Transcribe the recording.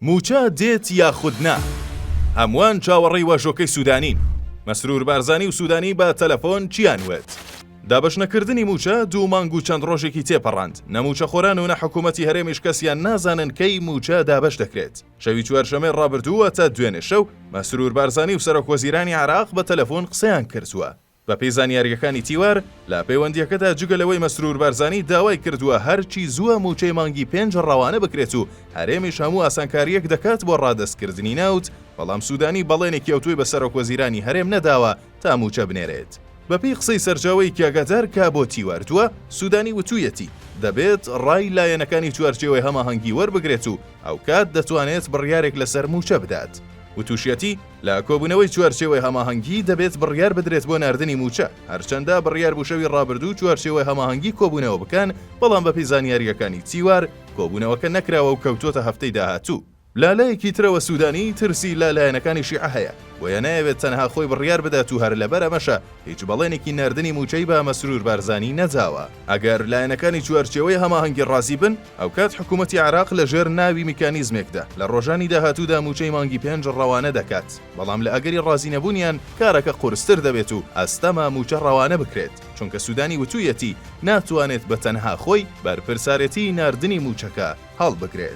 موچە دێت یاخود نا. هەمووان چاوەڕێی واژۆکەی سوودانین. مەسرور بارزانی و سوودانی بە تەلەفۆن چیان وێت؟ دابەشنەکردنی موچە 2 مانگ و چەند ڕۆژێکی تێپەڕاند. نە موچەخۆران و نە حکوومەتی هەرێمیش کەسیان نازانن کەی موچە دابەش دەکرێت. شەوی چوارشەمەی ڕابردووە تا دوێنێ شەو مەسرور بارزانی و سەرۆکوەزیرانی عێراق بە تەلەفۆن قسەیان کردووە. بە پێی زانیاریەکانی تیوار لە پەیوەندیەکەدا جگەلەوەی مەسرور بارزانی داوای کردووە هەرچی زووە موچەی مانگی 5 ڕەوانە بکرێت و هەرێمیش هەموو ئاسانکاریەک دەکات بۆ ڕادەستکردنی ناوت، بەڵام سوودانی بەڵێنێکی ئەوتوی بە سەرۆکوەزیرانی هەرێم نەداوە تا موچە بنێرێت. بەپێی قسەی سەرجاوەی کاگادار کا بۆ تیواردووە، سوودانی وتوویەتی دەبێت ڕای لایەنەکانی چوارچێوەی هەماهەنگی وەربگرێت و ئەو کات دەتوانێت بڕیارێک لەسەر موچە بدات. وتوشیەتی لە کۆبوونەوەی چوارچێوەی هەماهەنگی دەبێت بڕیار بدرێت بۆ ناردنی موچە، هەرچەندە بڕیار بوو شەوی ڕابردوو چوارچێوەی هەماهەنگی کۆبوونەوە بکەن، بەڵام بەپێی زانیاریەکانی تیوار کۆبوونەوەکە نەکراوە و کەوتۆتە هەفتەی داهاتوو. لالایەکی ترەوە سوودانی ترسی لالایەنەکانی شیعە هەیە وە نایەوێت تەنها خۆی بڕیار بدات و هەر لەبەر ئەمەشە هیچ بەڵێنێکی ناردنی موچەی بە مەسرور بارزانی نەجاوە. ئەگەر لایەنەکانی چوارچێوەی هەماهەنگی ڕازی بن، ئەو کات حکوومەتی عێراق لەژێر ناوی میکانیزمێکدا لە ڕۆژانی داهاتوودا موچەی مانگی 5 ڕەوانە دەکات، بەڵام لە ئەگەری ڕازی نەبوونیان کارەکە قورستر دەبێت و ئەستەما موچە ڕەوانە بکرێت، چونکە سوودانی وتوویەتی ناتوانێت بە تەنها خۆی بەرپرسارەتی ناردنی موچەکە هەڵبگرێت.